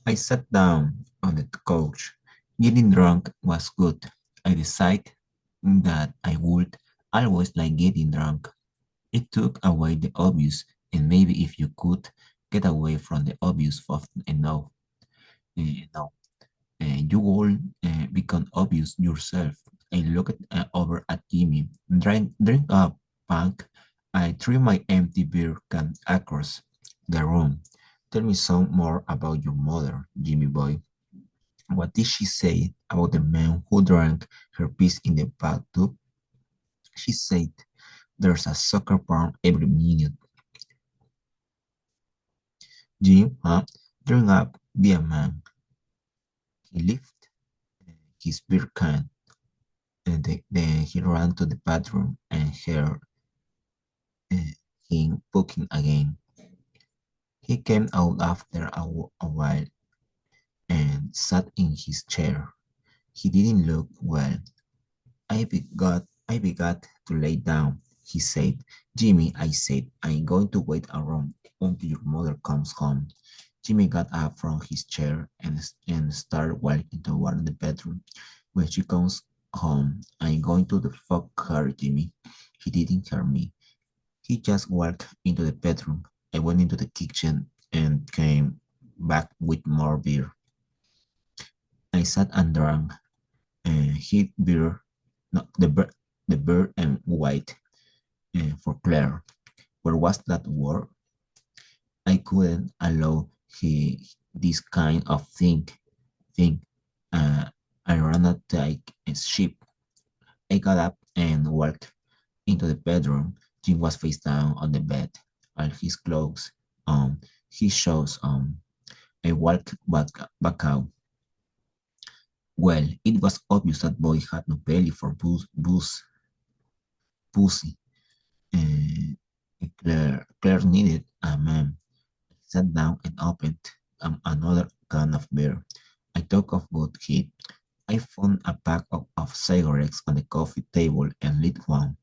I sat down on the couch. Getting drunk was good. I decided that I would always like getting drunk. It took away the obvious, and maybe if you could get away from the obvious often enough, you know, you will become obvious yourself. I looked over at Jimmy. Drink up, punk. I threw my empty beer can across the room. Tell me some more about your mother, Jimmy boy. What did she say about the man who drank her piece in the bathtub? She said, there's a soccer ball every minute. Jim, huh? Drink up, be a man. He lifted his beer can, and then he ran to the bathroom and heard uh, him puking again. He came out after a while and sat in his chair. He didn't look well. I begot to lay down, he said. Jimmy, I said, I'm going to wait around until your mother comes home. Jimmy got up from his chair and started walking toward the bedroom. When she comes home, I'm going to the fuck her, Jimmy. He didn't hear me. He just walked into the bedroom. I went into the kitchen and came back with more beer. I sat and drank heat beer, no, the beer and white for Claire. Where was that word? I couldn't allow this kind of thing. Uh, I ran a tight ship. I got up and walked into the bedroom. Jim was face down on the bed, all his clothes on, his shoes on. I walked back out. Well, it was obvious that boy had no belly for pussy. Uh, Claire needed a man. I sat down and opened another can of beer. I took off both heat. I found a pack of cigarettes on the coffee table and lit one.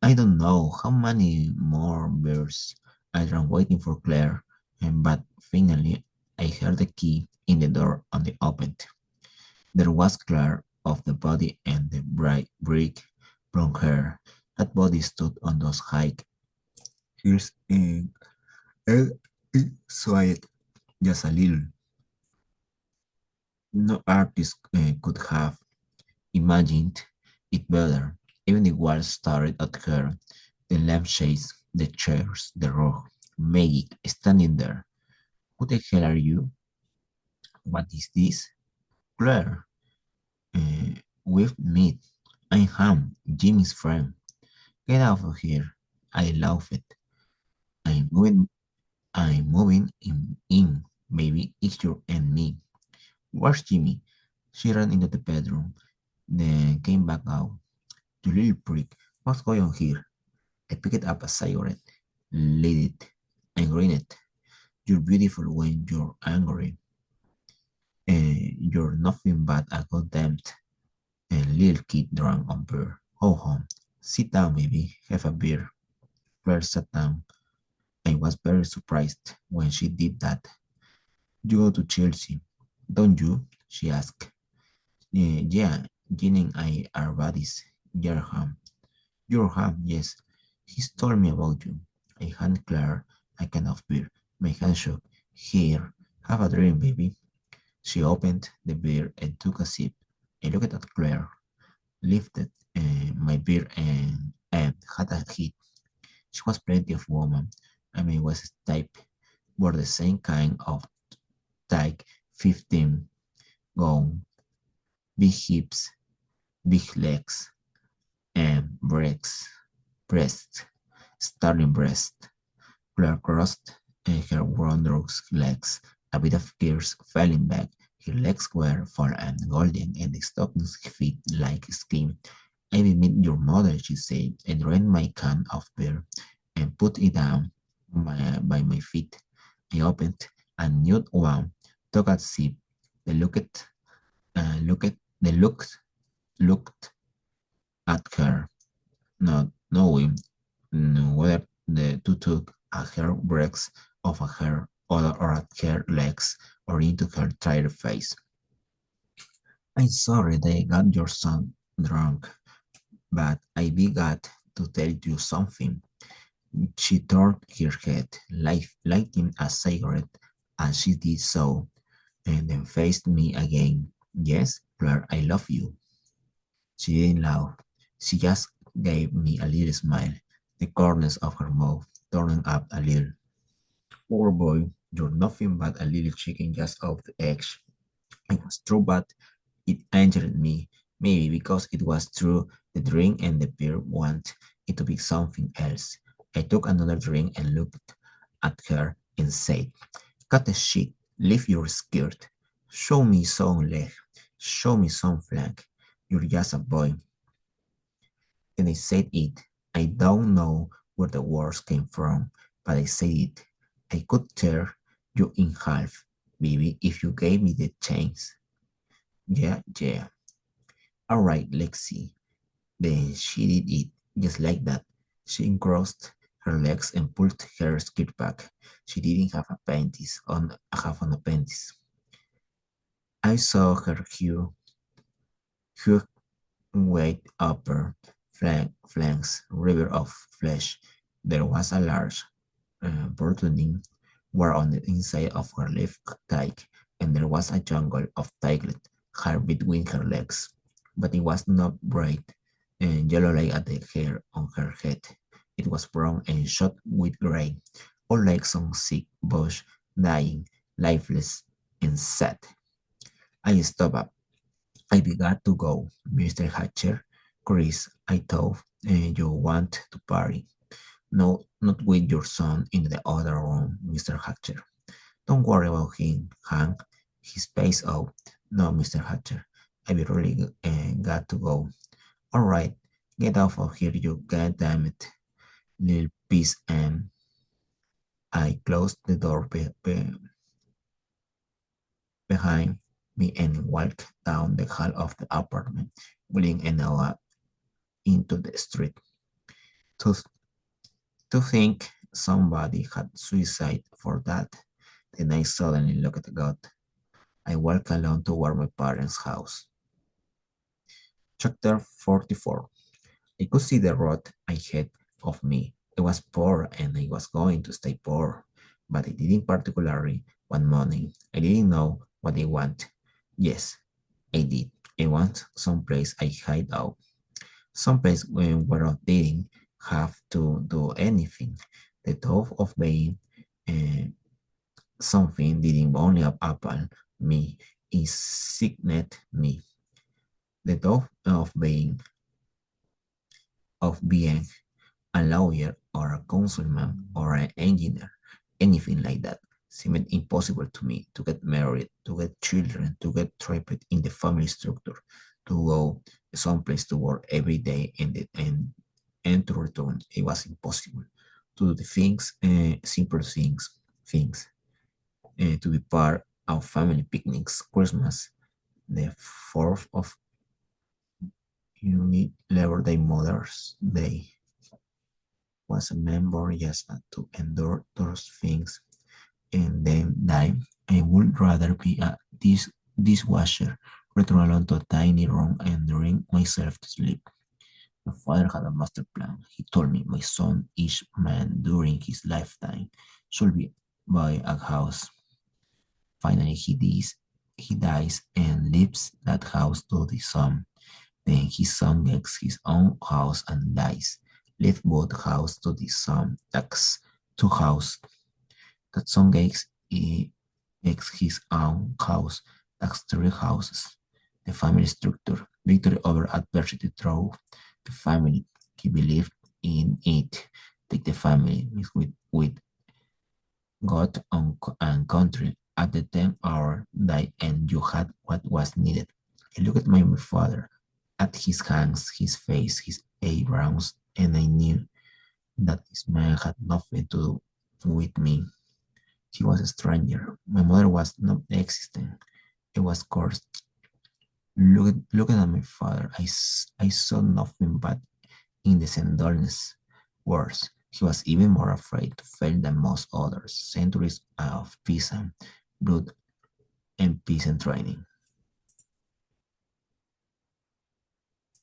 I don't know how many more beers I drank waiting for Claire, but finally I heard the key in the door and they opened. There was Claire of the body and the bright brick brown hair. That body stood on those high heels and it swayed just a little. No artist could have imagined it better. Even the walls stared at her, the lampshades, the chairs, the rug. Maggie, standing there. Who the hell are you? What is this? Claire, we've met. I'm Ham, Jimmy's friend. Get out of here. I laughed. I'm moving, I'm moving in. Maybe it's you and me. Where's Jimmy? She ran into the bedroom, then came back out. You little prick, what's going on here? I picked up a cigarette, lit it, and grinned. You're beautiful when you're angry. You're nothing but a goddamned little kid drunk on beer. Go home. Sit down, baby. Have a beer. Claire sat down. I was very surprised when she did that. You go to Chelsea, don't you? She asked. Yeah, Jean and I are buddies. You're Ham. You're Ham, yes. He's told me about you. I hand Claire a can of beer. My hand shook. Here, have a drink, baby. She opened the beer and took a sip. I looked at Claire, lifted my beer and had a hit. She was plenty of woman. I mean, was type, were the same kind of type 15 gone, big hips, big legs, and breasts, starting breast. Claire crossed her wondrous legs, a bit of gears falling back. Her legs were full and golden, and the stockings fit like skin. I will meet your mother, she said, and drained my can of beer and put it down by my feet. I opened a new one, took a sip. They looked at her, not knowing whether the two took at her breasts of her or at her legs. or into her tired face. I'm sorry they got your son drunk, but I begot to tell you something. She turned her head, lighting a cigarette, and she did so, and then faced me again. Yes, Claire, I love you. She didn't laugh. She just gave me a little smile, the corners of her mouth turning up a little. Poor boy, you're nothing but a little chicken just off the edge. It was true, but it angered me. Maybe because it was true, the drink and the beer want it to be something else. I took another drink and looked at her and said, cut the shit, lift your skirt, show me some leg, show me some flank. You're just a boy. And I said it. I don't know where the words came from, but I said it. I could tear you in half, baby, if you gave me the chance. Yeah, yeah. All right, let's see. Then she did it, just like that. She uncrossed her legs and pulled her skirt back. She didn't have a panties on half on a panties. I saw her huge weight upper flanks, river of flesh. There was a large protruding war on the inside of her left thigh, and there was a jungle of tangled hair between her legs. But it was not bright and yellow like at the hair on her head. It was brown and shot with gray, all like some sick bush, dying, lifeless, and sad. I stopped up. I began to go. Mr. Hatcher, Chris, I thought you want to party. No, not with your son in the other room, Mr. Hatcher. Don't worry about him, Hank. He's spaced out. No, Mr. Hatcher. I really got to go. All right, get off of here, you goddamn it, little piece. And I closed the door behind me and walked down the hall of the apartment, wheeling and out into the street. To, to think somebody had suicide for that. Then I suddenly looked at God. I walked alone toward my parents' house. Chapter 44. I could see the road ahead of me. I was poor and I was going to stay poor, but I didn't particularly want money. I didn't know what I want. Yes, I did. I want someplace I hide out, someplace where I didn't have to do anything. The thought of being uh, something didn't only appall me, it sickened me. The thought of being a lawyer or a councilman or an engineer, anything like that, seemed impossible to me to get married, to get children, to get trapped in the family structure, to go someplace to work every day and to return. It was impossible to do the things, simple things, to be part of family picnics, Christmas, the 4th of Unit Labor Day, Mother's Day, was a member just to endure those things and then die. I would rather be a dishwasher, return alone to a tiny room and drink myself to sleep. My father had a master plan. He told me my son, each man during his lifetime, should be buy a house. Finally, he dies and leaves that house to the son. Then his son gets his own house and dies. Leave both house to the son. That's two house. That son gets his own house. That's three houses. The family structure. Victory over adversity drove the family. He believed in it. Take the family with God and country. At the 10th hour, died, and you had what was needed. I looked at my father, at his hands, his face, his eyebrows, and I knew that this man had nothing to do with me. He was a stranger. My mother was not existent. I was cursed. Looking at my father, I saw nothing but indecent dullness. Worse, he was even more afraid to fail than most others. Centuries of peace and blood and peace and training.